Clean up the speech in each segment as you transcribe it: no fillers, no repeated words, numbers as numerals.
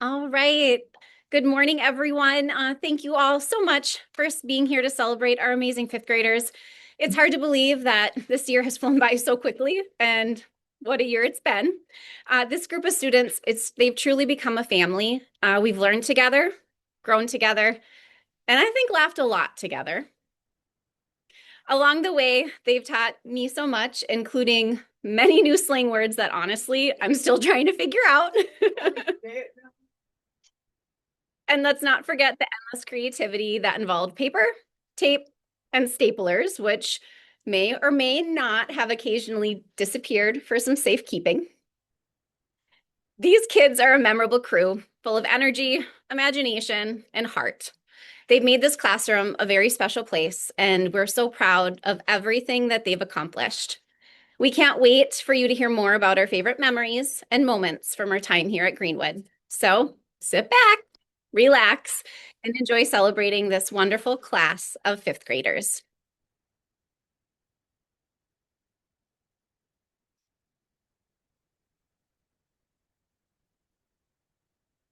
All right. Good morning, everyone. Thank you all so much for being here to celebrate our amazing fifth graders. It's hard to believe that this year has flown by so quickly, and what a year it's been. This group of students, they've truly become a family. We've learned together, grown together, and I think laughed a lot together. Along the way, they've taught me so much, including many new slang words that honestly I'm still trying to figure out. And let's not forget the endless creativity that involved paper, tape, and staplers, which may or may not have occasionally disappeared for some safekeeping. These kids are a memorable crew, full of energy, imagination, and heart. They've made this classroom a very special place, and we're so proud of everything that they've accomplished. We can't wait for you to hear more about our favorite memories and moments from our time here at Greenwood. So sit back, relax, and enjoy celebrating this wonderful class of fifth graders.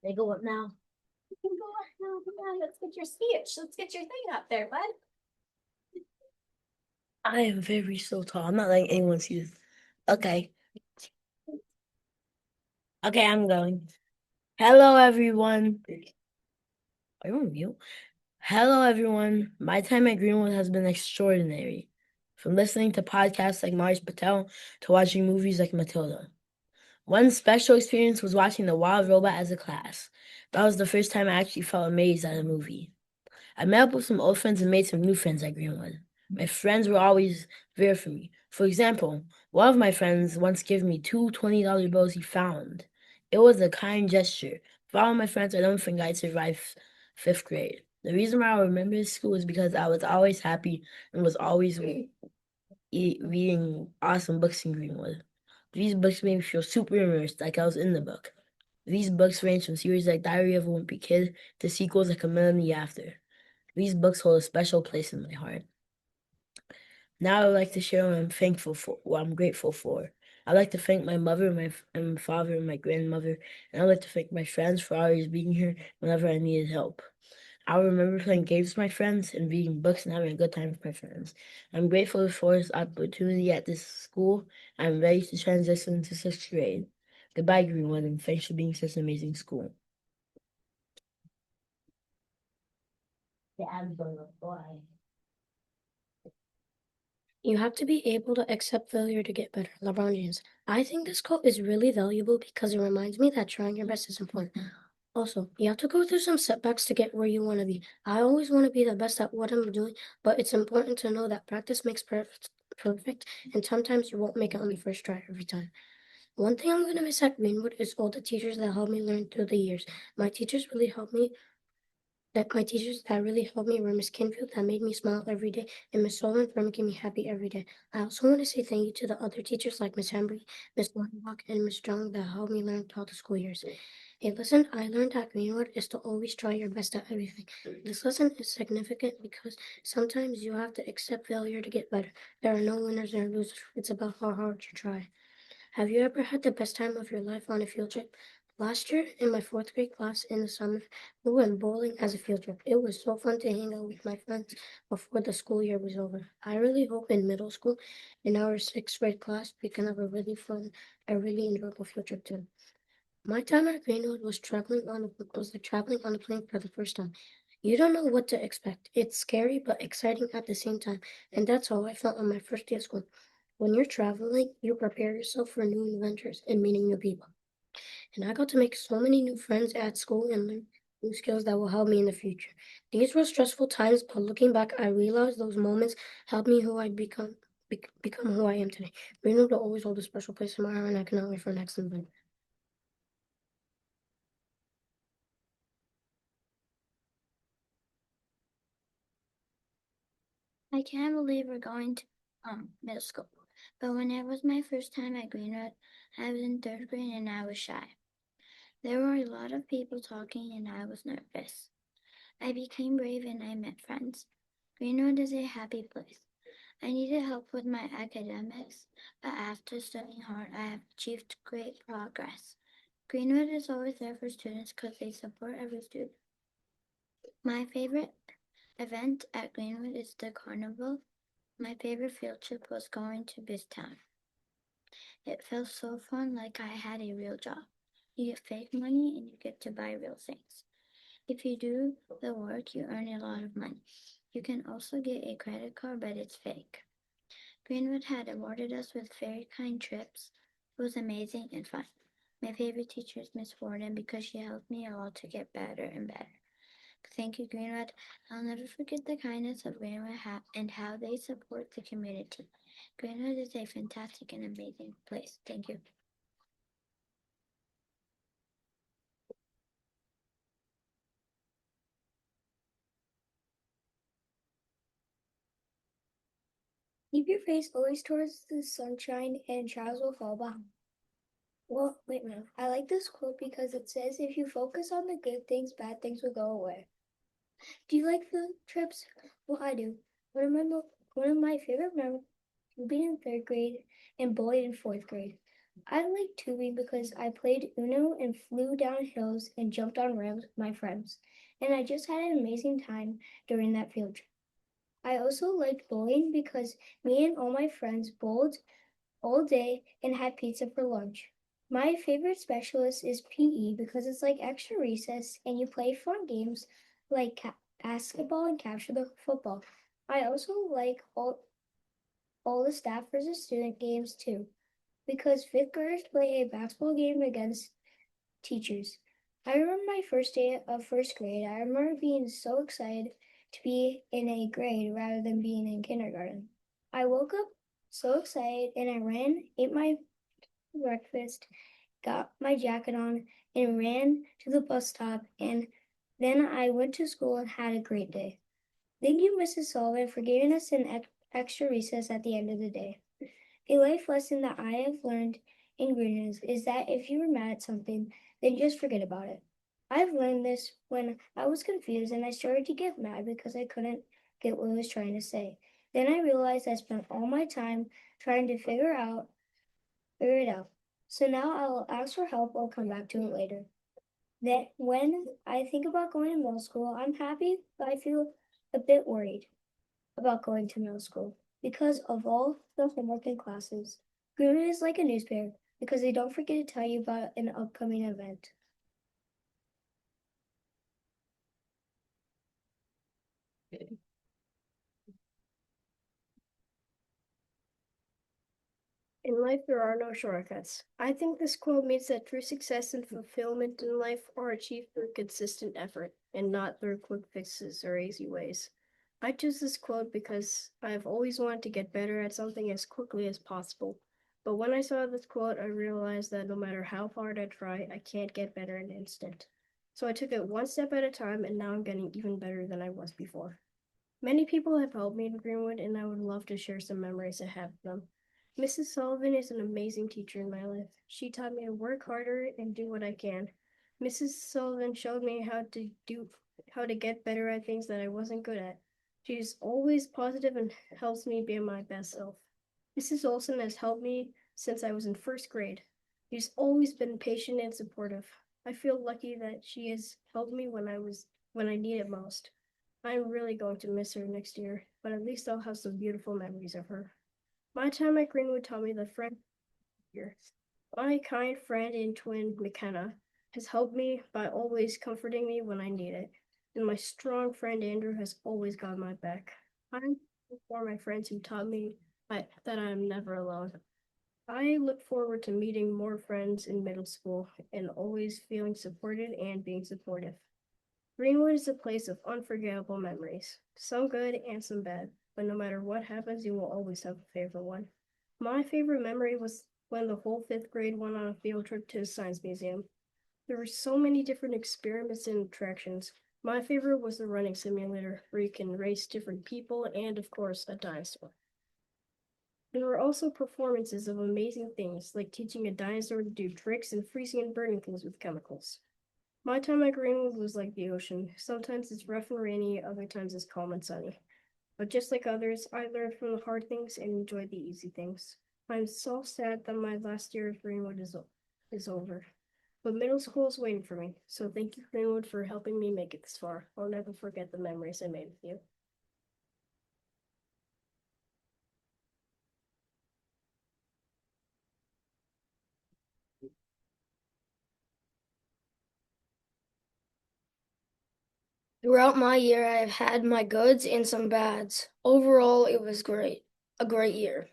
They go up now. You can go on now. Come on, let's get your speech. Let's get your thing up there, bud. I am very so tall. I'm not like anyone sees. Okay. Okay, I'm going. Hello, everyone. Are you on mute? Hello, everyone. My time at Greenwood has been extraordinary. From listening to podcasts like Mars Patel to watching movies like Matilda. One special experience was watching The Wild Robot as a class. That was the first time I actually felt amazed at a movie. I met up with some old friends and made some new friends at Greenwood. My friends were always there for me. For example, one of my friends once gave me two $20 bills he found. It was a kind gesture. For all my friends, I don't think I'd survive fifth grade. The reason why I remember this school is because I was always happy and was always reading awesome books in Greenwood. These books made me feel super immersed, like I was in the book. These books range from series like Diary of a Wimpy Kid to sequels like A Melody After. These books hold a special place in my heart. Now I'd like to share what I'm thankful for, what I'm grateful for. I'd like to thank my mother, and my father, and my grandmother, and I'd like to thank my friends for always being here whenever I needed help. I remember playing games with my friends and reading books and having a good time with my friends. I'm grateful for this opportunity at this school. I'm ready to transition to sixth grade. Goodbye, Greenwood, and thanks for being such an amazing school. The boy. You have to be able to accept failure to get better. LeBron James. I think this quote is really valuable because it reminds me that trying your best is important. Also, you have to go through some setbacks to get where you want to be. I always want to be the best at what I'm doing, but it's important to know that practice makes perfect, and sometimes you won't make it on the first try every time. One thing I'm going to miss at Greenwood is all the teachers that helped me learn through the years. My teachers really helped me my teachers that really helped me were Miss Kinfield that made me smile every day and Miss Sullivan for making me happy every day. I also want to say thank you to the other teachers like Miss Hembry, Miss Longwalk, and Miss Strong that helped me learn throughout the school years. A lesson I learned at Greenwood is to always try your best at everything. This lesson is significant because sometimes you have to accept failure to get better. There are no winners or losers. It's about how hard you try. Have you ever had the best time of your life on a field trip? Last year, in my fourth grade class in the summer, we went bowling as a field trip. It was so fun to hang out with my friends before the school year was over. I really hope in middle school, in our sixth grade class, we can have a really enjoyable field trip too. My time at Greenwood was like traveling on a plane for the first time. You don't know what to expect. It's scary but exciting at the same time, and that's how I felt on my first day of school. When you're traveling, you prepare yourself for new adventures and meeting new people. And I got to make so many new friends at school and learn new skills that will help me in the future. These were stressful times, but looking back, I realized those moments helped me who I become who I am today. Greenwood will always hold a special place in my heart, and I cannot wait for next event. I can't believe we're going to middle school. But when it was my first time at Greenwood, I was in third grade and I was shy. There were a lot of people talking and I was nervous. I became brave and I met friends. Greenwood is a happy place. I needed help with my academics, but after studying hard, I have achieved great progress. Greenwood is always there for students because they support every student. My favorite event at Greenwood is the carnival. My favorite field trip was going to Biztown. It felt so fun, like I had a real job. You get fake money and you get to buy real things. If you do the work, you earn a lot of money. You can also get a credit card, but it's fake. Greenwood had awarded us with very kind trips. It was amazing and fun. My favorite teacher is Miss Warden because she helped me a lot to get better and better. Thank you, Greenwood. I'll never forget the kindness of Greenwood and how they support the community. Greenwood is a fantastic and amazing place. Thank you. Keep your face always towards the sunshine and shadows will fall behind. Well, wait a minute. I like this quote because it says if you focus on the good things, bad things will go away. Do you like field trips? Well, I do. One of my favorite memories being in third grade and bowling in fourth grade. I like tubing because I played Uno and flew down hills and jumped on ramps with my friends. And I just had an amazing time during that field trip. I also liked bowling because me and all my friends bowled all day and had pizza for lunch. My favorite specialist is PE because it's like extra recess and you play fun games like basketball and capture the football. I also like all the staff versus student games too because fifth graders play a basketball game against teachers. I remember my first day of first grade. I remember being so excited to be in a grade rather than being in kindergarten. I woke up so excited and I ran, ate my breakfast, got my jacket on, and ran to the bus stop. And then I went to school and had a great day. Thank you, Mrs. Sullivan, for giving us an extra recess at the end of the day. A life lesson that I have learned in Greenlands is that if you were mad at something, then just forget about it. I've learned this when I was confused and I started to get mad because I couldn't get what I was trying to say. Then I realized I spent all my time trying to figure it out. So now I'll ask for help or come back to it later. Then when I think about going to middle school, I'm happy, but I feel a bit worried about going to middle school because of all the homework and classes. Greenwood is like a newspaper because they don't forget to tell you about an upcoming event. In life, there are no shortcuts. I think this quote means that true success and fulfillment in life are achieved through consistent effort and not through quick fixes or easy ways. I choose this quote because I've always wanted to get better at something as quickly as possible. But when I saw this quote, I realized that no matter how hard I try, I can't get better in an instant. So I took it one step at a time, and now I'm getting even better than I was before. Many people have helped me in Greenwood, and I would love to share some memories I have with them. Mrs. Sullivan is an amazing teacher in my life. She taught me to work harder and do what I can. Mrs. Sullivan showed me how to get better at things that I wasn't good at. She's always positive and helps me be my best self. Mrs. Olson has helped me since I was in first grade. She's always been patient and supportive. I feel lucky that she has helped me when I needed most. I'm really going to miss her next year, but at least I'll have some beautiful memories of her. My time at Greenwood taught me that friend here. My kind friend and twin, McKenna, has helped me by always comforting me when I need it. And my strong friend Andrew has always got my back. I'm thankful for my friends who taught me that I'm never alone. I look forward to meeting more friends in middle school and always feeling supported and being supportive. Greenwood is a place of unforgettable memories, some good and some bad, but no matter what happens, you will always have a favorite one. My favorite memory was when the whole fifth grade went on a field trip to the Science Museum. There were so many different experiments and attractions. My favorite was the running simulator, where you can race different people and, of course, a dinosaur. There were also performances of amazing things, like teaching a dinosaur to do tricks and freezing and burning things with chemicals. My time at Greenwood was like the ocean. Sometimes it's rough and rainy, other times it's calm and sunny. But just like others, I learned from the hard things and enjoyed the easy things. I'm so sad that my last year at Greenwood is over. But middle school is waiting for me, so thank you, Greenwood, for helping me make it this far. I'll never forget the memories I made with you. Throughout my year, I have had my goods and some bads. Overall, it was great. A great year.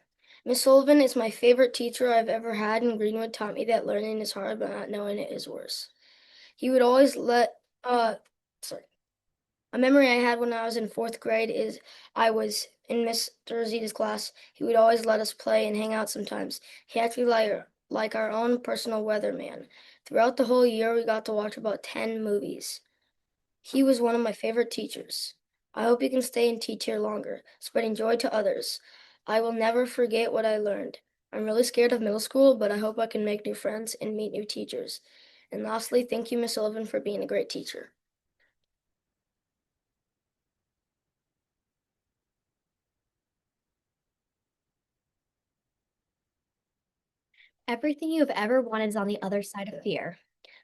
Miss Sullivan is my favorite teacher I've ever had, and Greenwood taught me that learning is hard, but not knowing it is worse. He would always sorry. A memory I had when I was in fourth grade is I was in Mr. Zita's class. He would always let us play and hang out sometimes. He acted like our own personal weatherman. Throughout the whole year, we got to watch about 10 movies. He was one of my favorite teachers. I hope you can stay and teach here longer, spreading joy to others. I will never forget what I learned. I'm really scared of middle school, but I hope I can make new friends and meet new teachers. And lastly, thank you, Miss Sullivan, for being a great teacher. Everything you have ever wanted is on the other side of fear.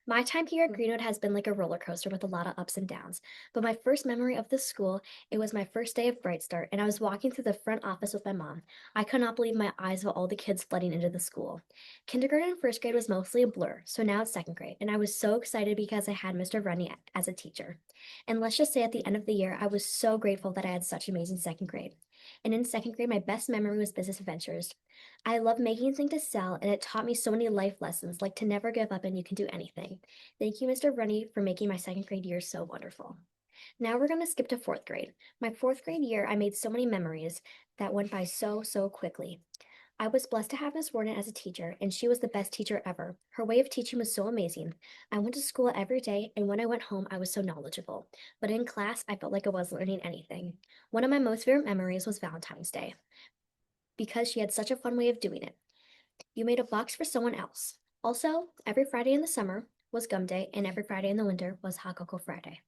My time here at Greenwood has been like a roller coaster with a lot of ups and downs. But my first memory of this school, it was my first day of Bright Start, and I was walking through the front office with my mom. I could not believe my eyes of all the kids flooding into the school. Kindergarten and first grade was mostly a blur, so now it's second grade, and I was so excited because I had Mr. Runny as a teacher. And let's just say at the end of the year, I was so grateful that I had such amazing second grade. And in second grade, my best memory was business adventures. I love making things to sell, and it taught me so many life lessons, like to never give up and you can do anything. Thank you, Mr. Runny, for making my second grade year so wonderful. Now we're going to skip to fourth grade. My fourth grade year, I made so many memories that went by so quickly. I was blessed to have Miss Warden as a teacher, and she was the best teacher ever. Her way of teaching was so amazing. I went to school every day, and when I went home, I was so knowledgeable. But in class, I felt like I wasn't learning anything. One of my most favorite memories was Valentine's Day because she had such a fun way of doing it. You made a box for someone else. Also, every Friday in the summer was Gum Day, and every Friday in the winter was Hot Cocoa Friday.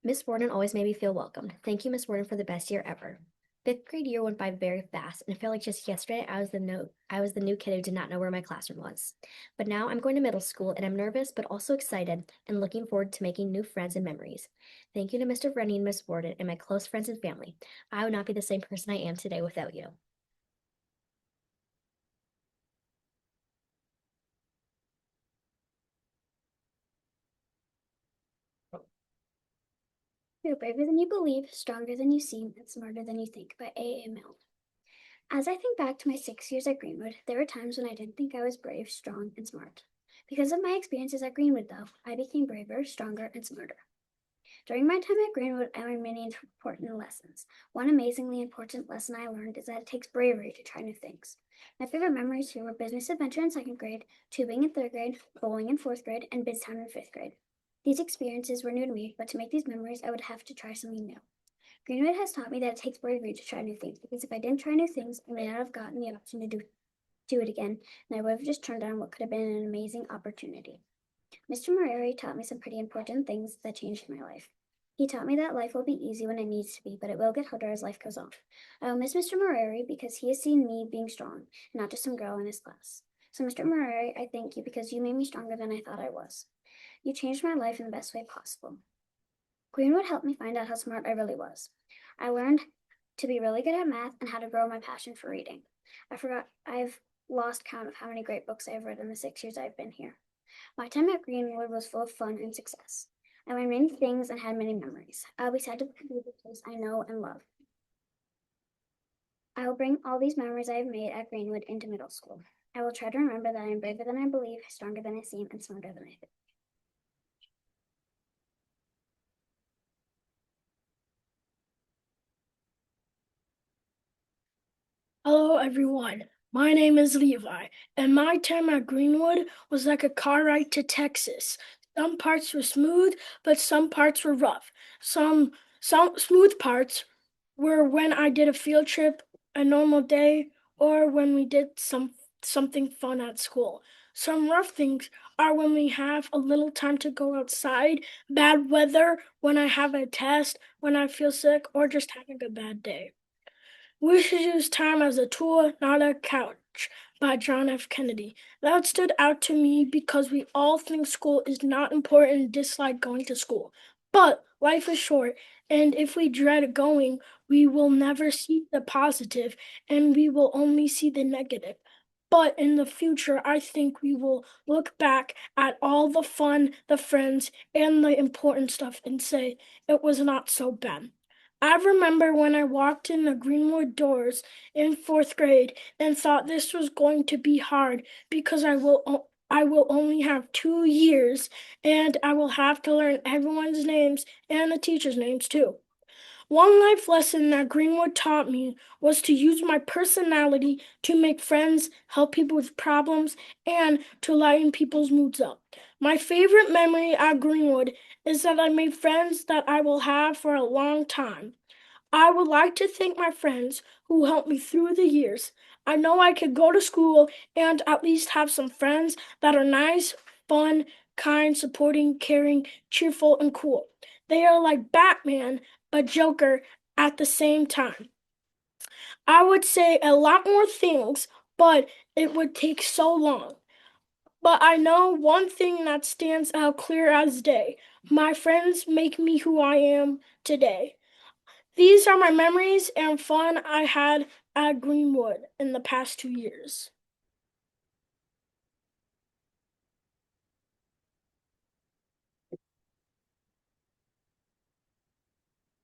Miss Warden always made me feel welcomed. Thank you, Miss Warden, for the best year ever. Fifth grade year went by very fast, and it felt like just yesterday I was the new kid who did not know where my classroom was. But now I'm going to middle school, and I'm nervous but also excited and looking forward to making new friends and memories. Thank you to Mr. Rennie and Miss Warden and my close friends and family. I would not be the same person I am today without you. You're braver than you believe, stronger than you seem, and smarter than you think by A.A. Milne. As I think back to my 6 years at Greenwood, there were times when I didn't think I was brave, strong, and smart. Because of my experiences at Greenwood, though, I became braver, stronger, and smarter. During my time at Greenwood, I learned many important lessons. One amazingly important lesson I learned is that it takes bravery to try new things. My favorite memories here were business adventure in second grade, tubing in third grade, bowling in fourth grade, and Biztown in fifth grade. These experiences were new to me, but to make these memories, I would have to try something new. Greenwood has taught me that it takes bravery to try new things, because if I didn't try new things, I may not have gotten the option to do it again, and I would have just turned down what could have been an amazing opportunity. Mr. Morari taught me some pretty important things that changed my life. He taught me that life will be easy when it needs to be, but it will get harder as life goes on. I will miss Mr. Morari because he has seen me being strong, and not just some girl in his class. So, Mr. Morari, I thank you because you made me stronger than I thought I was. You changed my life in the best way possible. Greenwood helped me find out how smart I really was. I learned to be really good at math and how to grow my passion for reading. I've lost count of how many great books I've read in the 6 years I've been here. My time at Greenwood was full of fun and success. I learned many things and had many memories. I'll be sad to leave the place I know and love. I will bring all these memories I have made at Greenwood into middle school. I will try to remember that I am braver than I believe, stronger than I seem, and smarter than I think. Hello, everyone. My name is Levi, and my time at Greenwood was like a car ride to Texas. Some parts were smooth, but some parts were rough. Some smooth parts were when I did a field trip, a normal day, or when we did something fun at school. Some rough things are when we have a little time to go outside, bad weather, when I have a test, when I feel sick, or just having a bad day. We should use time as a tool, not a March by John F. Kennedy. That stood out to me because we all think school is not important and dislike going to school. But life is short, and if we dread going, we will never see the positive and we will only see the negative. But in the future, I think we will look back at all the fun, the friends, and the important stuff and say it was not so bad. I remember when I walked in the Greenwood doors in fourth grade and thought this was going to be hard because I will only have 2 years and I will have to learn everyone's names and the teachers' names too. One life lesson that Greenwood taught me was to use my personality to make friends, help people with problems, and to lighten people's moods up. My favorite memory at Greenwood is that I made friends that I will have for a long time. I would like to thank my friends who helped me through the years. I know I could go to school and at least have some friends that are nice, fun, kind, supporting, caring, cheerful, and cool. They are like Batman, but Joker at the same time. I would say a lot more things, but it would take so long. But I know one thing that stands out clear as day. My friends make me who I am today. These are my memories and fun I had at Greenwood in the past 2 years.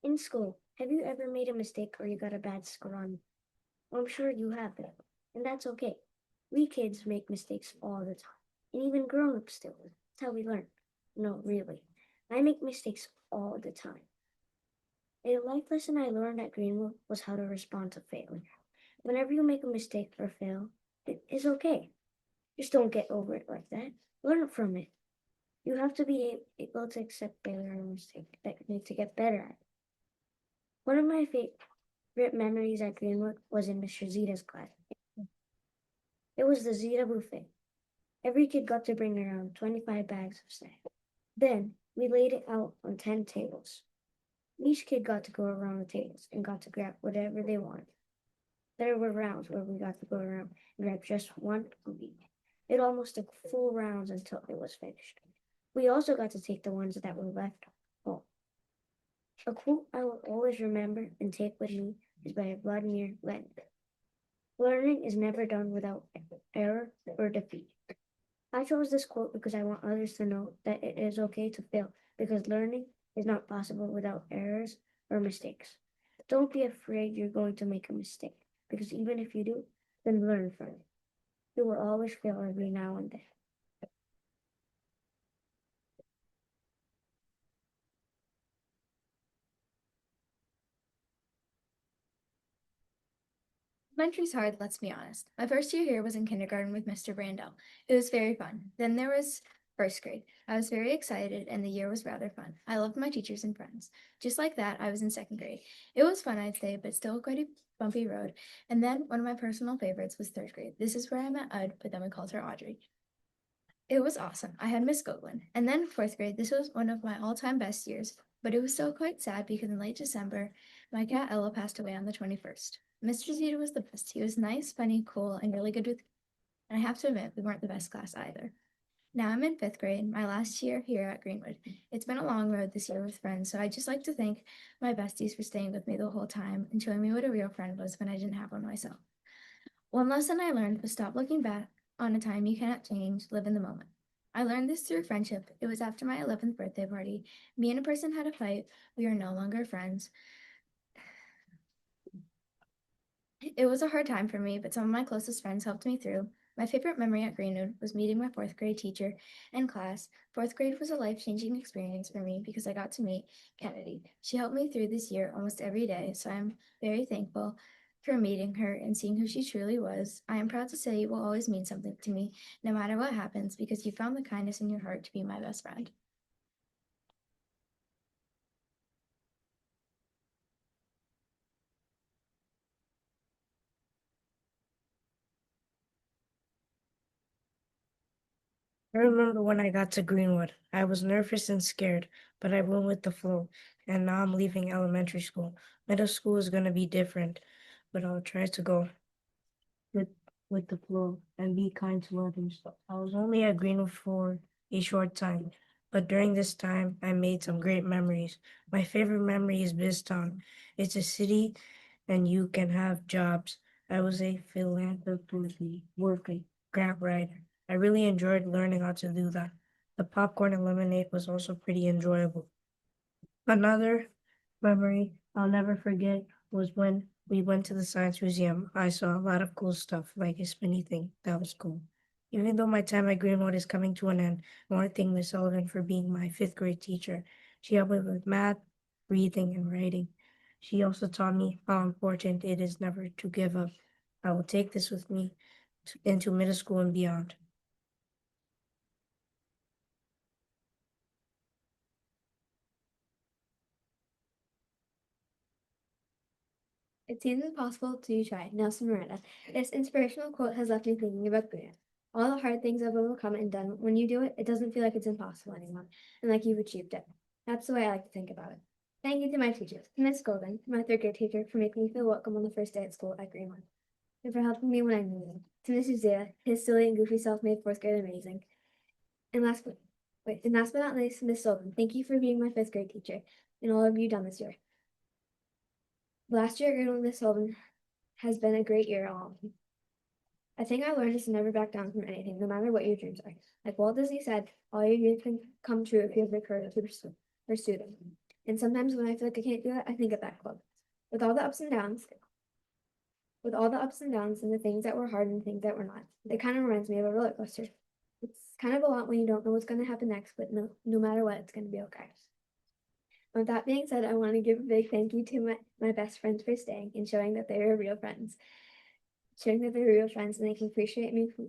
In school, have you ever made a mistake or you got a bad score on? I'm sure you have been, and that's okay. We kids make mistakes all the time, and even grown-ups do. That's how we learn. No, really. I make mistakes all the time. A life lesson I learned at Greenwood was how to respond to failure. Whenever you make a mistake or fail, it is okay. Just don't get over it like that. Learn from it. You have to be able to accept failure and mistake that you need to get better at. One of my favorite memories at Greenwood was in Mr. Zita's class. It was the Zita buffet. Every kid got to bring around 25 bags of snack. Then we laid it out on 10 tables. Each kid got to go around the tables and got to grab whatever they wanted. There were rounds where we got to go around and grab just one of each. It almost took full rounds until it was finished. We also got to take the ones that were left home. A quote I will always remember and take with me is by Vladimir Lenin. Learning is never done without error or defeat. I chose this quote because I want others to know that it is okay to fail because learning is not possible without errors or mistakes. Don't be afraid you're going to make a mistake because even if you do, then learn from it. You will always fail every now and then. Elementary's hard, let's be honest. My first year here was in kindergarten with Mr. Brandel. It was very fun. Then there was first grade. I was very excited and the year was rather fun. I loved my teachers and friends. Just like that, I was in second grade. It was fun, I'd say, but still quite a bumpy road. And then one of my personal favorites was third grade. This is where I met Ud, but then we called her Audrey. It was awesome. I had Miss Goglin. And then fourth grade, this was one of my all-time best years, but it was still quite sad because in late December, my cat Ella passed away on the 21st. Mr. Zita was the best. He was nice, funny, cool, and really good with. And I have to admit, we weren't the best class either. Now I'm in fifth grade, my last year here at Greenwood. It's been a long road this year with friends, so I'd just like to thank my besties for staying with me the whole time and showing me what a real friend was when I didn't have one myself. One lesson I learned was stop looking back on a time you cannot change, live in the moment. I learned this through friendship. It was after my 11th birthday party. Me and a person had a fight. We are no longer friends. It was a hard time for me, but some of my closest friends helped me through. My favorite memory at Greenwood was meeting my fourth grade teacher and class. Fourth grade was a life-changing experience for me because I got to meet Kennedy. She helped me through this year almost every day, so I'm very thankful for meeting her and seeing who she truly was. I am proud to say you will always mean something to me, no matter what happens, because you found the kindness in your heart to be my best friend. I remember when I got to Greenwood. I was nervous and scared, but I went with the flow. And now I'm leaving elementary school. Middle school is going to be different, but I'll try to go with with the flow and be kind to others. I was only at Greenwood for a short time, but during this time, I made some great memories. My favorite memory is Bistown. It's a city and you can have jobs. I was a philanthropist, working, grant writer. I really enjoyed learning how to do that. The popcorn and lemonade was also pretty enjoyable. Another memory I'll never forget was when we went to the science museum. I saw a lot of cool stuff, like a spinny thing. That was cool. Even though my time at Greenwood is coming to an end, I want to thank Miss Sullivan for being my fifth grade teacher. She helped me with math, reading, and writing. She also taught me how important it is never to give up. I will take this with me into middle school and beyond. It seems impossible till you try. Nelson Miranda. This inspirational quote has left me thinking about Grant. All the hard things I've overcome and done, when you do it, it doesn't feel like it's impossible anymore, and like you've achieved it. That's the way I like to think about it. Thank you to my teachers, Miss Golden, my third grade teacher, for making me feel welcome on the first day at school at Greenwood, and for helping me when I needed them. To Miss Uzia, his silly and goofy self made fourth grade amazing. And last but not least, Miss Sullivan, thank you for being my fifth grade teacher and all of you done this year. Last year at Greenwood, Miss Sullivan has been a great year all. I think I learned is to never back down from anything, no matter what your dreams are. Like Walt Disney said, all your dreams can come true if you have the courage to pursue them. And sometimes when I feel like I can't do it, I think of that quote. With all the ups and downs and the things that were hard and the things that were not, it kind of reminds me of a roller coaster. It's kind of a lot when you don't know what's going to happen next, but no matter what, it's going to be okay. With that being said, I want to give a big thank you to my best friends for staying and showing that they are real friends. Showing that they're real friends and they can appreciate me for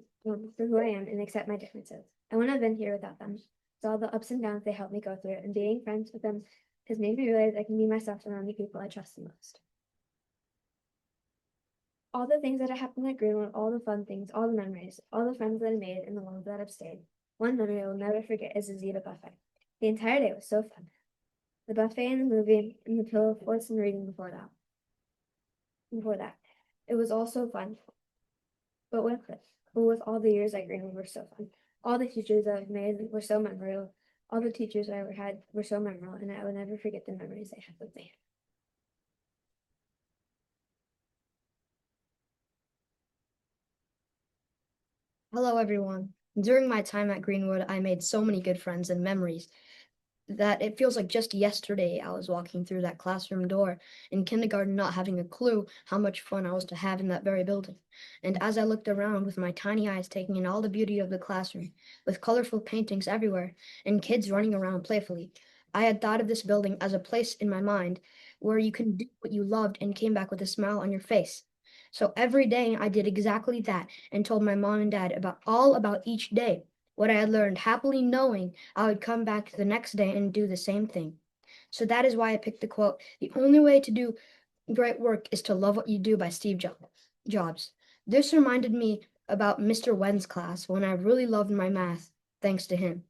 who I am and accept my differences. I wouldn't have been here without them. It's all the ups and downs they helped me go through, and being friends with them has made me realize I can be myself around the people I trust the most. All the things that have happened at Greenwood, all the fun things, all the memories, all the friends that I made, and the ones that have stayed. One memory I will never forget is the Zeta buffet. The entire day was so fun. The buffet and the movie and the pillow forts and reading before that. It was all so fun. But with all the years at Greenwood were so fun. All the teachers I've made were so memorable. All the teachers I ever had were so memorable, and I will never forget the memories they had with me. Hello, everyone. During my time at Greenwood, I made so many good friends and memories that it feels like just yesterday I was walking through that classroom door in kindergarten, not having a clue how much fun I was to have in that very building. And as I looked around with my tiny eyes taking in all the beauty of the classroom, with colorful paintings everywhere and kids running around playfully, I had thought of this building as a place in my mind where you can do what you loved and came back with a smile on your face. So every day I did exactly that and told my mom and dad about each day, what I had learned, happily knowing I would come back the next day and do the same thing. So that is why I picked the quote, "The only way to do great work is to love what you do" by Steve Jobs. This reminded me about Mr. Wen's class when I really loved my math, thanks to him.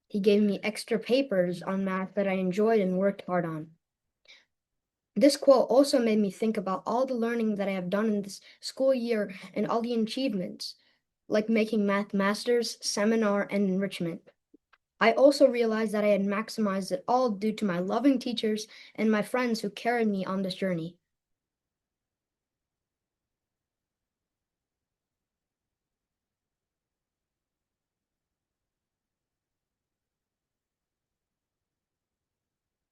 He gave me extra papers on math that I enjoyed and worked hard on. This quote also made me think about all the learning that I have done in this school year and all the achievements, like making math masters, seminar, and enrichment. I also realized that I had maximized it all due to my loving teachers and my friends who carried me on this journey.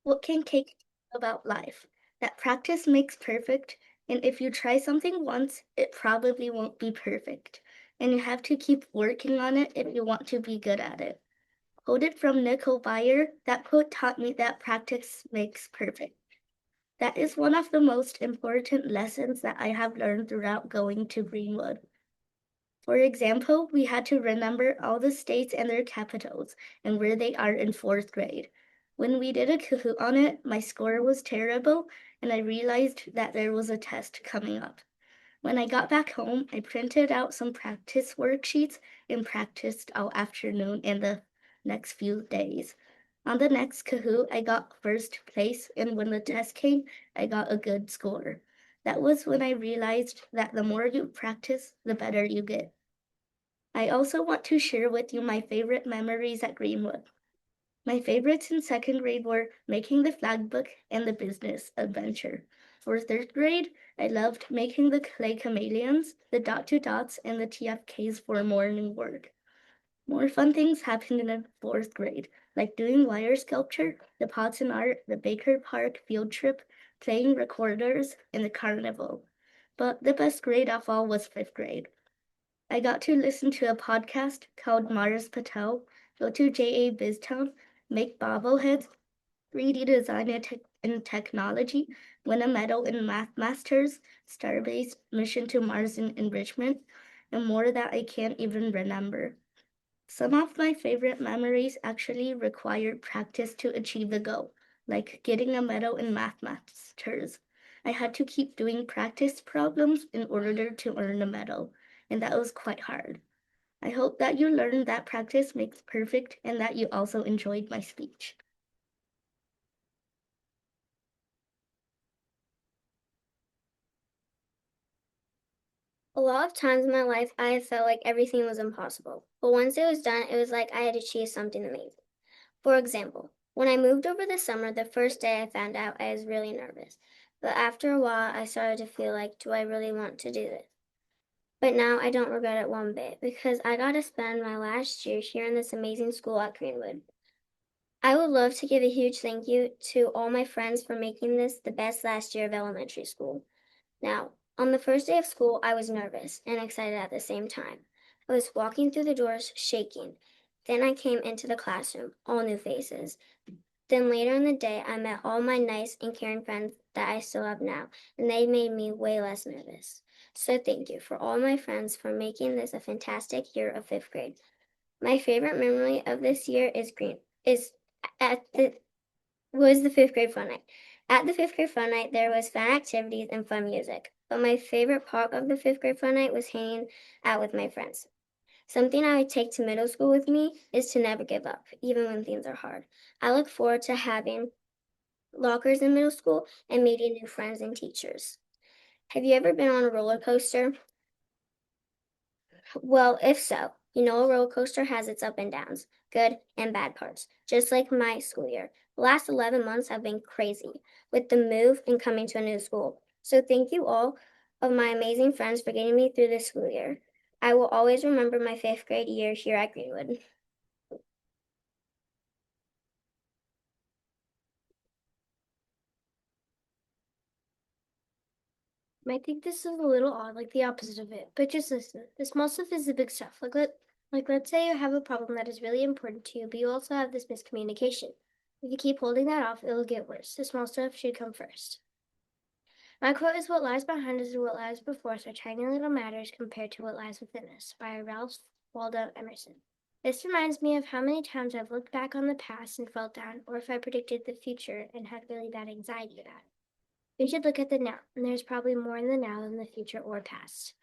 What can Cake about life? That practice makes perfect, and if you try something once, it probably won't be perfect. And you have to keep working on it if you want to be good at it. Quoted from Nicole Byer, that quote taught me that practice makes perfect. That is one of the most important lessons that I have learned throughout going to Greenwood. For example, we had to remember all the states and their capitals and where they are in fourth grade. When we did a Kahoot on it, my score was terrible, and I realized that there was a test coming up. When I got back home, I printed out some practice worksheets and practiced all afternoon and the next few days. On the next Kahoot, I got first place, and when the test came, I got a good score. That was when I realized that the more you practice, the better you get. I also want to share with you my favorite memories at Greenwood. My favorites in second grade were making the flag book and the business adventure. For third grade, I loved making the clay chameleons, the dot to dots, and the TFKs for morning work. More fun things happened in the fourth grade, like doing wire sculpture, the pots and art, the Baker Park field trip, playing recorders, and the carnival. But the best grade of all was fifth grade. I got to listen to a podcast called Mars Patel, go to JA BizTown, make bobbleheads, 3D design and technology, win a medal in Math Masters, Starbase, mission to Mars and enrichment, and more that I can't even remember. Some of my favorite memories actually required practice to achieve the goal, like getting a medal in Math Masters. I had to keep doing practice problems in order to earn a medal, and that was quite hard. I hope that you learned that practice makes perfect and that you also enjoyed my speech. A lot of times in my life, I felt like everything was impossible. But once it was done, it was like I had achieved something amazing. For example, when I moved over this summer, the first day I found out I was really nervous. But after a while, I started to feel like, do I really want to do this? But now I don't regret it one bit because I got to spend my last year here in this amazing school at Greenwood. I would love to give a huge thank you to all my friends for making this the best last year of elementary school. Now, on the first day of school, I was nervous and excited at the same time. I was walking through the doors shaking. Then I came into the classroom, all new faces. Then later in the day, I met all my nice and caring friends that I still have now, and they made me way less nervous. So thank you for all my friends for making this a fantastic year of fifth grade. My favorite memory of this year is at the was the fifth grade fun night. At the fifth grade fun night, there was fun activities and fun music. But my favorite part of the fifth grade fun night was hanging out with my friends. Something I would take to middle school with me is to never give up, even when things are hard. I look forward to having lockers in middle school and meeting new friends and teachers. Have you ever been on a roller coaster? Well, if so, you know a roller coaster has its up and downs, good and bad parts, just like my school year. The last 11 months have been crazy with the move and coming to a new school. So thank you all of my amazing friends for getting me through this school year. I will always remember my fifth grade year here at Greenwood. Might think this is a little odd, like the opposite of it, but just listen. The small stuff is the big stuff. Let's say you have a problem that is really important to you, but you also have this miscommunication. If you keep holding that off, it'll get worse. The small stuff should come first. My quote is, "What lies behind us and what lies before us are tiny little matters compared to what lies within us," by Ralph Waldo Emerson. This reminds me of how many times I've looked back on the past and felt down, or if I predicted the future and had really bad anxiety about it. We should look at the now, and there's probably more in the now than the future or past.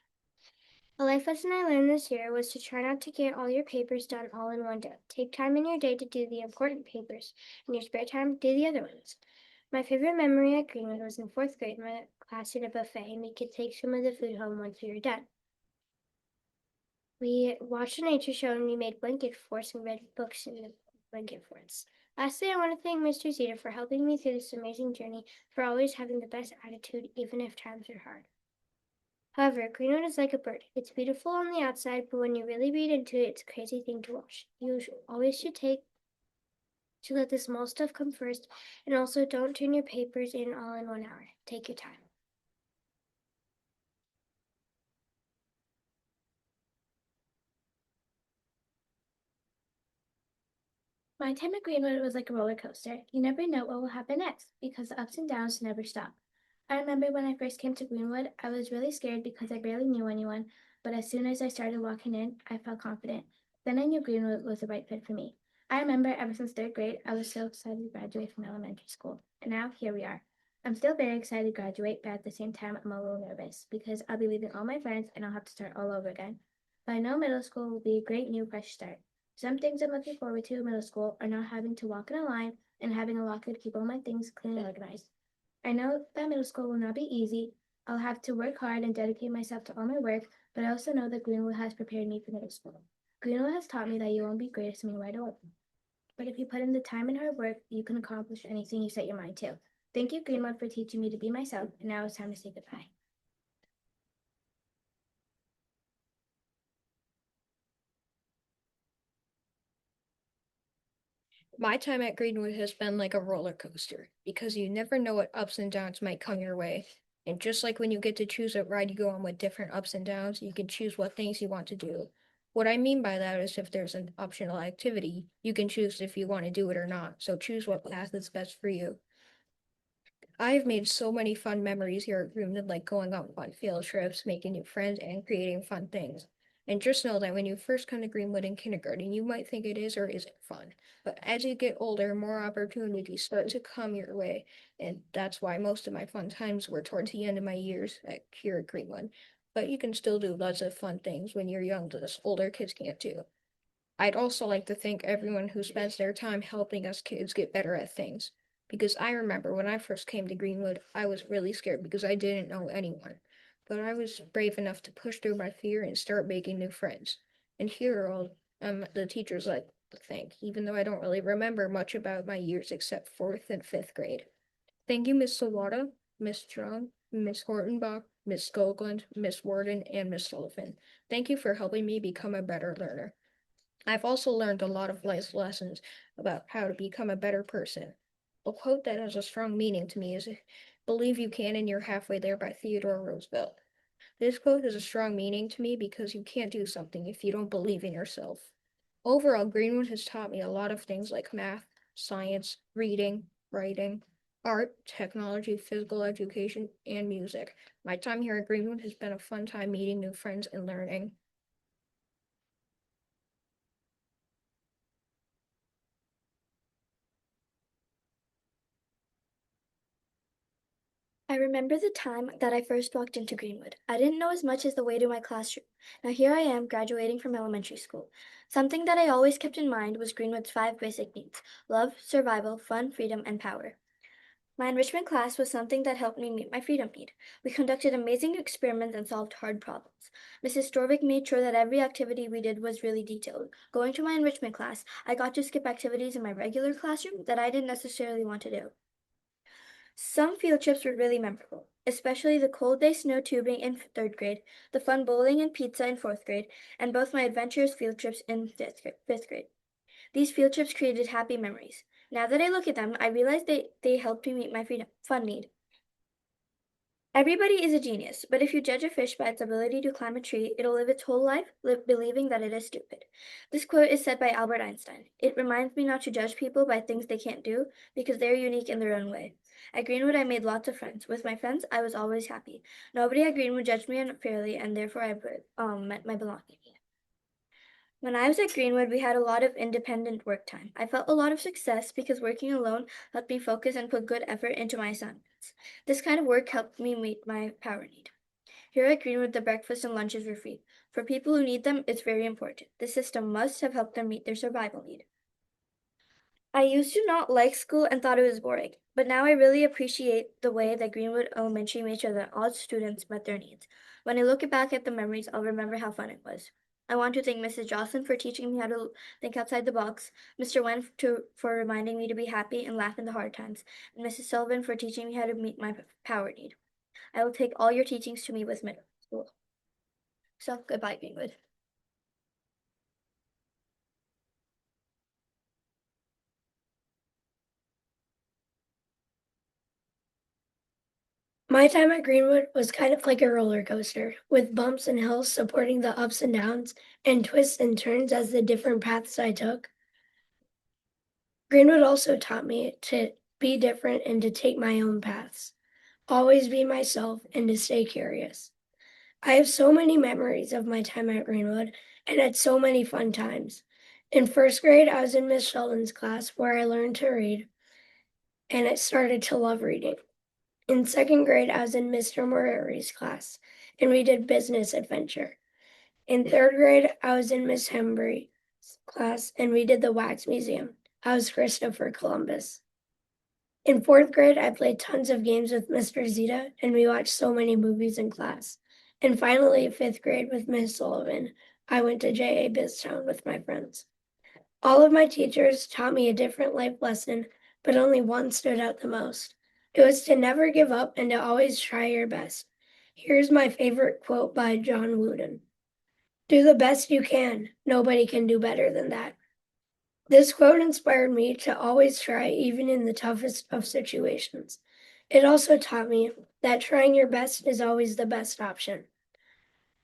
A life lesson I learned this year was to try not to get all your papers done all in one day. Take time in your day to do the important papers, and your spare time, do the other ones. My favorite memory at Greenwood was in fourth grade when my class did a buffet, and we could take some of the food home once we were done. We watched a nature show, and we made blanket forts and read books in the blanket forts. Lastly, I want to thank Mr. Zeta for helping me through this amazing journey, for always having the best attitude, even if times are hard. However, Greenwood is like a bird. It's beautiful on the outside, but when you really read into it, it's a crazy thing to watch. You always should let the small stuff come first, and also don't turn your papers in all in 1 hour. Take your time. My time at Greenwood was like a roller coaster. You never know what will happen next because the ups and downs never stop. I remember when I first came to Greenwood, I was really scared because I barely knew anyone, but as soon as I started walking in, I felt confident. Then I knew Greenwood was the right fit for me. I remember ever since third grade, I was so excited to graduate from elementary school, and now here we are. I'm still very excited to graduate, but at the same time, I'm a little nervous because I'll be leaving all my friends and I'll have to start all over again. But I know middle school will be a great new fresh start. Some things I'm looking forward to in middle school are not having to walk in a line and having a locker to keep all my things clean and organized. I know that middle school will not be easy, I'll have to work hard and dedicate myself to all my work, but I also know that Greenwood has prepared me for middle school. Greenwood has taught me that you won't be great at me right away. But if you put in the time and hard work, you can accomplish anything you set your mind to. Thank you, Greenwood, for teaching me to be myself, and now it's time to say goodbye. My time at Greenwood has been like a roller coaster because you never know what ups and downs might come your way. And just like when you get to choose a ride you go on with different ups and downs, you can choose what things you want to do. What I mean by that is if there's an optional activity, you can choose if you want to do it or not. So choose what path is best for you. I've made so many fun memories here at Greenwood, like going on fun field trips, making new friends, and creating fun things. And just know that when you first come to Greenwood in kindergarten, you might think it is or isn't fun. But as you get older, more opportunities start to come your way. And that's why most of my fun times were towards the end of my years here at Greenwood. But you can still do lots of fun things when you're young that us older kids can't do. I'd also like to thank everyone who spends their time helping us kids get better at things. Because I remember when I first came to Greenwood, I was really scared because I didn't know anyone. But I was brave enough to push through my fear and start making new friends. And here are all the teachers like to thank, even though I don't really remember much about my years except fourth and fifth grade. Thank you, Miss Sawada, Miss Strong, Miss Hortonbach, Miss Skoglund, Miss Warden, and Miss Sullivan. Thank you for helping me become a better learner. I've also learned a lot of life lessons about how to become a better person. A quote that has a strong meaning to me is "Believe you can and you're halfway there" by Theodore Roosevelt. This quote has a strong meaning to me because you can't do something if you don't believe in yourself. Overall, Greenwood has taught me a lot of things like math, science, reading, writing, art, technology, physical education, and music. My time here at Greenwood has been a fun time meeting new friends and learning. I remember the time that I first walked into Greenwood. I didn't know as much as the way to my classroom. Now here I am graduating from elementary school. Something that I always kept in mind was Greenwood's 5 basic needs: love, survival, fun, freedom, and power. My enrichment class was something that helped me meet my freedom need. We conducted amazing experiments and solved hard problems. Mrs. Storvik made sure that every activity we did was really detailed. Going to my enrichment class, I got to skip activities in my regular classroom that I didn't necessarily want to do. Some field trips were really memorable, especially the cold day snow tubing in third grade, the fun bowling and pizza in fourth grade, and both my adventurous field trips in fifth grade. These field trips created happy memories. Now that I look at them, I realize they helped me meet my fun need. Everybody is a genius, but if you judge a fish by its ability to climb a tree, it'll live its whole life believing that it is stupid. This quote is said by Albert Einstein. It reminds me not to judge people by things they can't do because they're unique in their own way. At Greenwood, I made lots of friends. With my friends, I was always happy. Nobody at Greenwood judged me unfairly, and therefore I met my belonging. When I was at Greenwood, we had a lot of independent work time. I felt a lot of success because working alone helped me focus and put good effort into my assignments. This kind of work helped me meet my power need. Here at Greenwood, the breakfast and lunches were free. For people who need them, it's very important. The system must have helped them meet their survival need. I used to not like school and thought it was boring, but now I really appreciate the way that Greenwood Elementary made sure that all students met their needs. When I look back at the memories, I'll remember how fun it was. I want to thank Mrs. Jocelyn for teaching me how to think outside the box, Mr. Wen for reminding me to be happy and laugh in the hard times, and Mrs. Sullivan for teaching me how to meet my power need. I will take all your teachings to me with middle school. So, goodbye, Greenwood. My time at Greenwood was kind of like a roller coaster, with bumps and hills supporting the ups and downs, and twists and turns as the different paths I took. Greenwood also taught me to be different and to take my own paths, always be myself, and to stay curious. I have so many memories of my time at Greenwood and had so many fun times. In first grade, I was in Miss Sheldon's class where I learned to read, and I started to love reading. In second grade, I was in Mr. Morari's class, and we did business adventure. In third grade, I was in Miss Hembry's class, and we did the wax museum. I was Christopher Columbus. In fourth grade, I played tons of games with Mr. Zeta, and we watched so many movies in class. And finally, fifth grade with Miss Sullivan, I went to JA Biztown with my friends. All of my teachers taught me a different life lesson, but only one stood out the most. It was to never give up and to always try your best. Here's my favorite quote by John Wooden. Do the best you can. Nobody can do better than that. This quote inspired me to always try, even in the toughest of situations. It also taught me that trying your best is always the best option.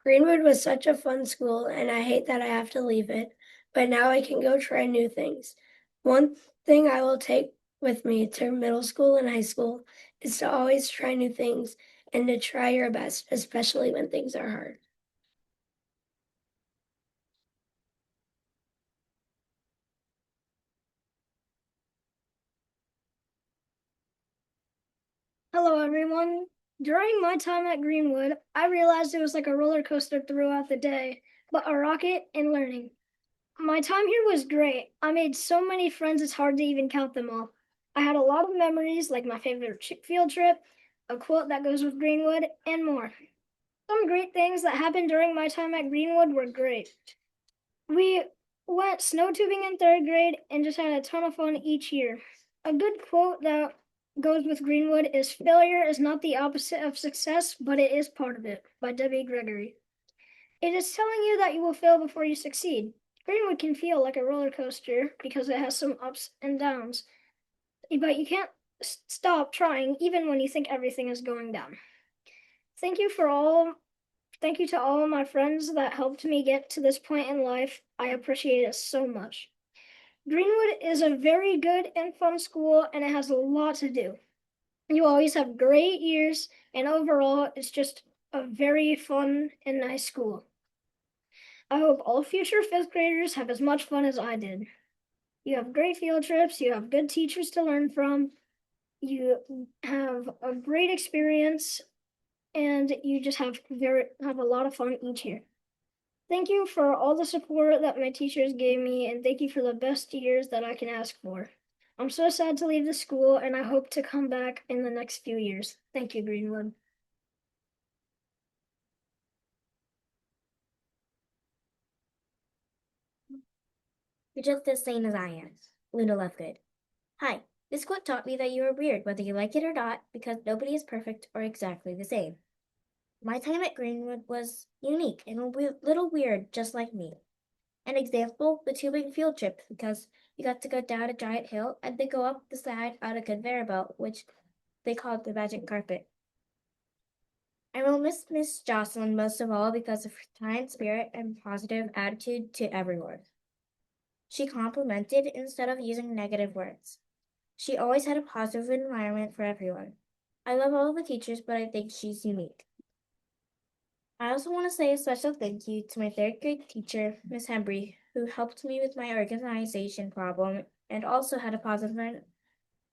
Greenwood was such a fun school, and I hate that I have to leave it, but now I can go try new things. One thing I will take with me to middle school and high school is to always try new things and to try your best, especially when things are hard. Hello, everyone. During my time at Greenwood, I realized it was like a roller coaster throughout the day, but a rocket in learning. My time here was great. I made so many friends, it's hard to even count them all. I had a lot of memories, like my favorite field trip, a quote that goes with Greenwood, and more. Some great things that happened during my time at Greenwood were great. We went snow tubing in third grade and just had a ton of fun each year. A good quote that goes with Greenwood is failure is not the opposite of success, but it is part of it, by Debbie Gregory. It is telling you that you will fail before you succeed. Greenwood can feel like a roller coaster because it has some ups and downs, but you can't stop trying even when you think everything is going down. Thank you to all of my friends that helped me get to this point in life. I appreciate it so much. Greenwood is a very good and fun school, and it has a lot to do. You always have great years, and overall, it's just a very fun and nice school. I hope all future fifth graders have as much fun as I did. You have great field trips, you have good teachers to learn from, you have a great experience, and you just have a lot of fun each year. Thank you for all the support that my teachers gave me, and thank you for the best years that I can ask for. I'm so sad to leave the school, and I hope to come back in the next few years. Thank you, Greenwood. You're just as sane as I am. Luna Lovegood. Hi, this quote taught me that you are weird whether you like it or not because nobody is perfect or exactly the same. My time at Greenwood was unique and a little weird just like me. An example, the tubing field trip because we got to go down a giant hill and then go up the side on a conveyor belt, which they called the magic carpet. I will miss Miss Jocelyn most of all because of her kind spirit and positive attitude to everyone. She complimented instead of using negative words. She always had a positive environment for everyone. I love all the teachers, but I think she's unique. I also want to say a special thank you to my third grade teacher, Miss Hembry, who helped me with my organization problem and also had a positive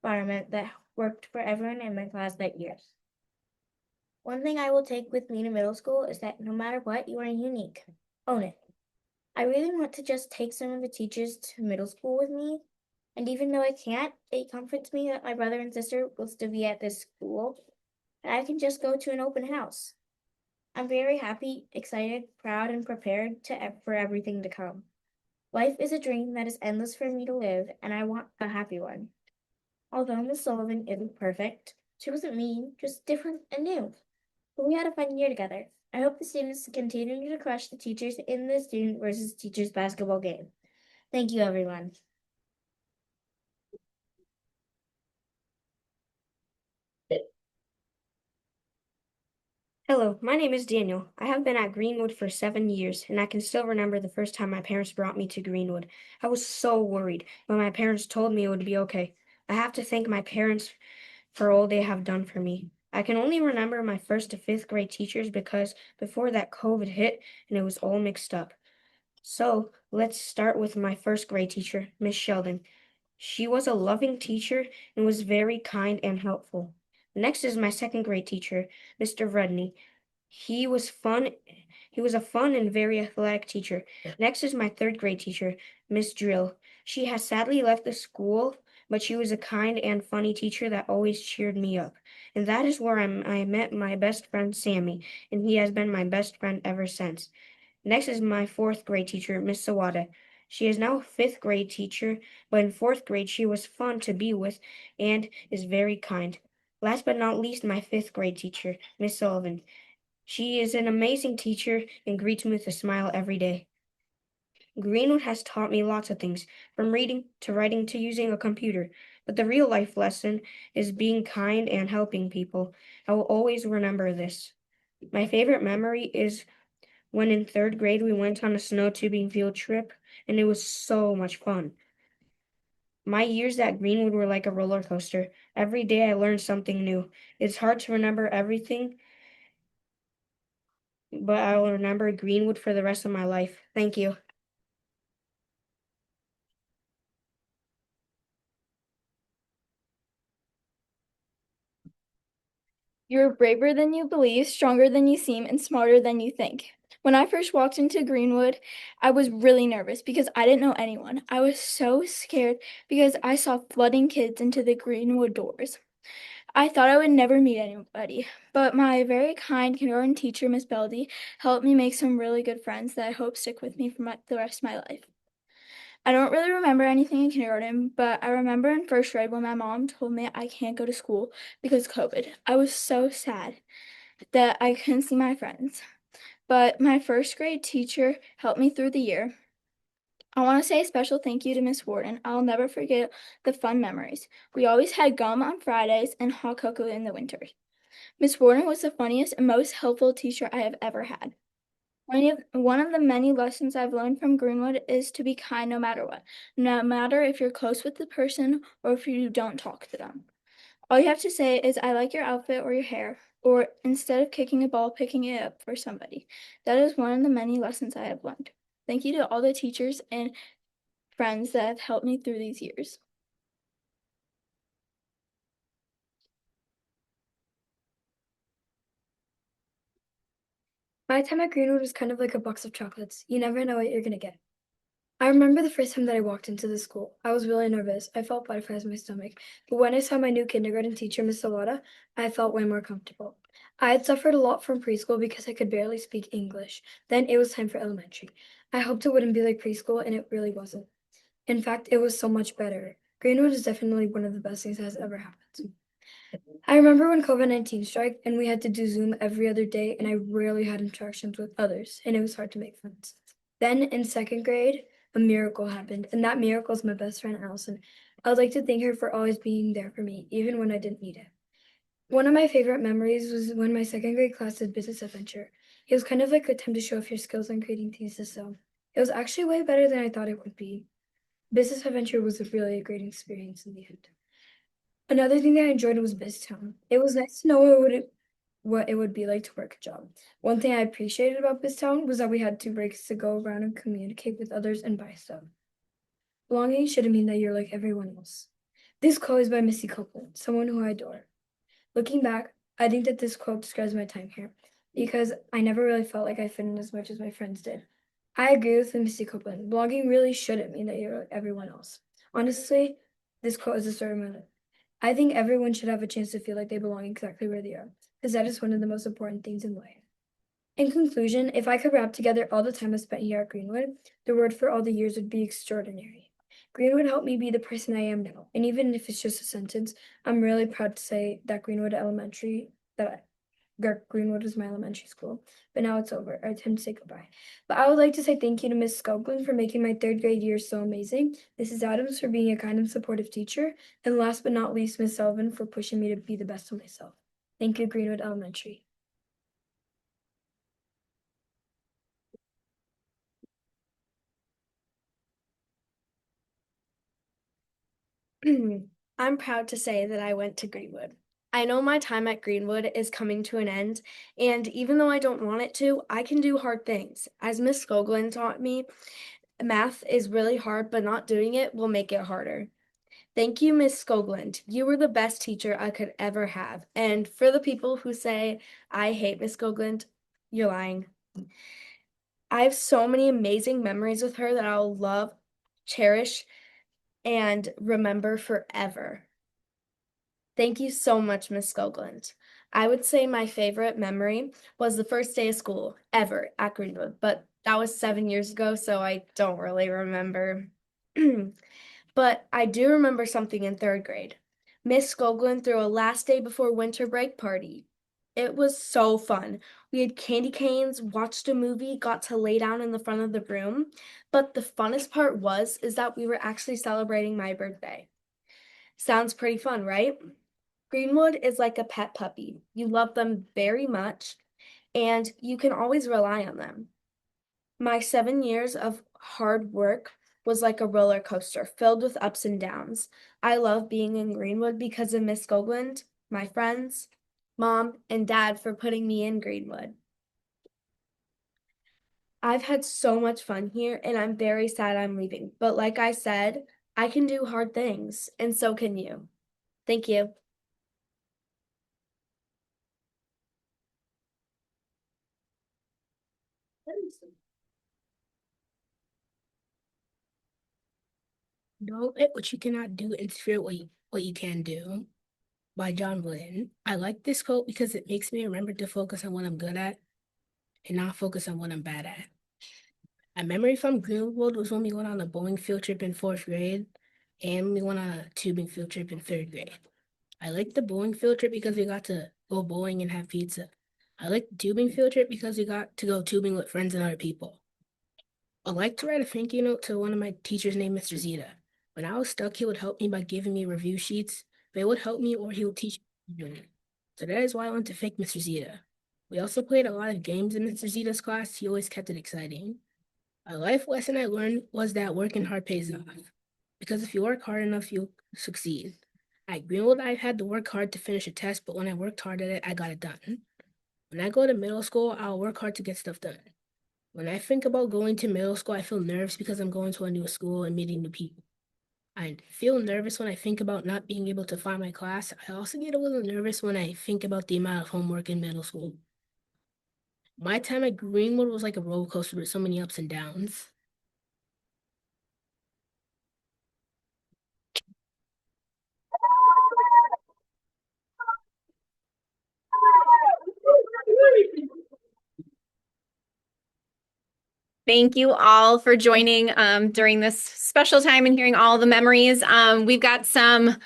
environment that worked for everyone in my class that year. One thing I will take with me to middle school is that no matter what, you are unique. Own it. I really want to just take some of the teachers to middle school with me, and even though I can't, it comforts me that my brother and sister will still be at this school, and I can just go to an open house. I'm very happy, excited, proud, and prepared for everything to come. Life is a dream that is endless for me to live, and I want a happy one. Although Miss Sullivan isn't perfect, she wasn't mean, just different and new. But we had a fun year together. I hope the students continue to crush the teachers in the student versus teachers basketball game. Thank you, everyone. Hello, my name is Daniel. I have been at Greenwood for 7 years, and I can still remember the first time my parents brought me to Greenwood. I was so worried, but my parents told me it would be okay. I have to thank my parents for all they have done for me. I can only remember my first to fifth grade teachers because before that COVID hit and it was all mixed up. So let's start with my first grade teacher, Miss Sheldon. She was a loving teacher and was very kind and helpful. Next is my second grade teacher, Mr. Rudney. He was a fun and very athletic teacher. Next is my third grade teacher, Miss Drill. She has sadly left the school, but she was a kind and funny teacher that always cheered me up. And that is where I met my best friend Sammy, and he has been my best friend ever since. Next is my fourth grade teacher, Miss Sawada. She is now a fifth grade teacher, but in fourth grade she was fun to be with and is very kind. Last but not least, my fifth grade teacher, Miss Sullivan. She is an amazing teacher and greets me with a smile every day. Greenwood has taught me lots of things, from reading to writing to using a computer. But the real life lesson is being kind and helping people. I will always remember this. My favorite memory is when in third grade we went on a snow tubing field trip, and it was so much fun. My years at Greenwood were like a roller coaster. Every day I learned something new. It's hard to remember everything, but I will remember Greenwood for the rest of my life. Thank you. You're braver than you believe, stronger than you seem, and smarter than you think. When I first walked into Greenwood, I was really nervous because I didn't know anyone. I was so scared because I saw flooding kids into the Greenwood doors. I thought I would never meet anybody, but my very kind kindergarten teacher, Miss Beldy, helped me make some really good friends that I hope stick with me for the rest of my life. I don't really remember anything in kindergarten, but I remember in first grade when my mom told me I can't go to school because of COVID. I was so sad that I couldn't see my friends. But my first grade teacher helped me through the year. I want to say a special thank you to Miss Warden. I'll never forget the fun memories. We always had gum on Fridays and hot cocoa in the winters. Miss Warden was the funniest and most helpful teacher I have ever had. One of the many lessons I've learned from Greenwood is to be kind no matter what, no matter if you're close with the person or if you don't talk to them. All you have to say is, I like your outfit or your hair, or instead of kicking a ball, picking it up for somebody. That is one of the many lessons I have learned. Thank you to all the teachers and friends that have helped me through these years. My time at Greenwood was kind of like a box of chocolates. You never know what you're gonna get. I remember the first time that I walked into the school. I was really nervous. I felt butterflies in my stomach. But when I saw my new kindergarten teacher, Miss Sawada, I felt way more comfortable. I had suffered a lot from preschool because I could barely speak English. Then it was time for elementary. I hoped it wouldn't be like preschool, and it really wasn't. In fact, it was so much better. Greenwood is definitely one of the best things that has ever happened to me. I remember when COVID-19 struck and we had to do Zoom every other day, and I rarely had interactions with others, and it was hard to make friends. Then in second grade, a miracle happened, and that miracle is my best friend Allison. I would like to thank her for always being there for me, even when I didn't need it. One of my favorite memories was when my second grade class did business adventure. It was kind of like a time to show off your skills on creating things to sell. It was actually way better than I thought it would be. Business adventure was really a great experience in the end. Another thing that I enjoyed was BizTown. It was nice to know what it would be like to work a job. One thing I appreciated about BizTown was that we had 2 breaks to go around and communicate with others and buy stuff. Belonging shouldn't mean that you're like everyone else. This quote is by Missy Copeland, someone who I adore. Looking back, I think that this quote describes my time here because I never really felt like I fit in as much as my friends did. I agree with Missy Copeland. Belonging really shouldn't mean that you're like everyone else. Honestly, this quote is the story of my life. I think everyone should have a chance to feel like they belong exactly where they are, because that is one of the most important things in life. In conclusion, if I could wrap together all the time I spent here at Greenwood, the word for all the years would be extraordinary. Greenwood helped me be the person I am now, and even if it's just a sentence, I'm really proud to say that Greenwood was my elementary school, but now it's over. I tend to say goodbye. But I would like to say thank you to Ms. Skoglund for making my third grade year so amazing, Mrs. Adams for being a kind and supportive teacher, and last but not least, Ms. Sullivan for pushing me to be the best of myself. Thank you, Greenwood Elementary. I'm proud to say that I went to Greenwood. I know my time at Greenwood is coming to an end, and even though I don't want it to, I can do hard things. As Miss Skoglund taught me, math is really hard, but not doing it will make it harder. Thank you, Miss Skoglund. You were the best teacher I could ever have. And for the people who say, I hate Miss Skoglund, you're lying. I have so many amazing memories with her that I'll love, cherish, and remember forever. Thank you so much, Miss Skoglund. I would say my favorite memory was the first day of school ever at Greenwood, but that was 7 years ago, so I don't really remember. But I do remember something in 3rd grade. Miss Skoglund threw a last day before winter break party. It was so fun. We had candy canes, watched a movie, got to lay down in the front of the room. But the funnest part is that we were actually celebrating my birthday. Sounds pretty fun, right? Greenwood is like a pet puppy. You love them very much, and you can always rely on them. My 7 years of hard work was like a roller coaster filled with ups and downs. I love being in Greenwood because of Miss Skoglund, my friends, Mom, and Dad for putting me in Greenwood. I've had so much fun here, and I'm very sad I'm leaving. But like I said, I can do hard things, and so can you. Thank you. Don't let what you cannot do interfere what you can do, by John Glenn. I like this quote because it makes me remember to focus on what I'm good at and not focus on what I'm bad at. A memory from Greenwood was when we went on a bowling field trip in 4th grade and we went on a tubing field trip in 3rd grade. I liked the bowling field trip because we got to go bowling and have pizza. I liked the tubing field trip because we got to go tubing with friends and other people. I like to write a thank you note to one of my teachers named Mr. Zeta. When I was stuck, he would help me by giving me review sheets. They would help me or he would teach me. So that is why I want to thank Mr. Zeta. We also played a lot of games in Mr. Zeta's class. He always kept it exciting. A life lesson I learned was that working hard pays off. Because if you work hard enough, you'll succeed. At Greenwood, I had to work hard to finish a test, but when I worked hard at it, I got it done. When I go to middle school, I'll work hard to get stuff done. When I think about going to middle school, I feel nervous because I'm going to a new school and meeting new people. I feel nervous when I think about not being able to find my class. I also get a little nervous when I think about the amount of homework in middle school. My time at Greenwood was like a roller coaster with so many ups and downs. Thank you all for joining during this special time and hearing all the memories. We've got some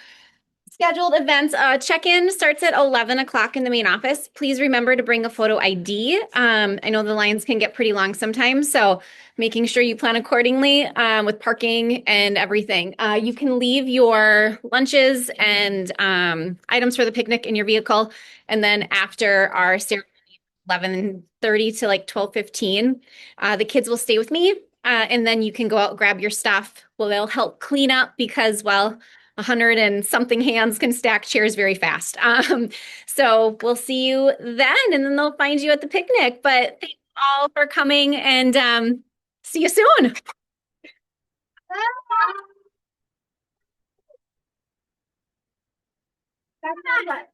scheduled events. Check-in starts at 11 o'clock in the main office. Please remember to bring a photo ID. I know the lines can get pretty long sometimes, so making sure you plan accordingly with parking and everything. You can leave your lunches and items for the picnic in your vehicle, and then after our ceremony, 11:30 to like 12:15. The kids will stay with me, and then you can go out and grab your stuff. Well, they'll help clean up because, well, 100 and something hands can stack chairs very fast. So we'll see you then, and then they'll find you at the picnic. But thank you all for coming, and see you soon. That's not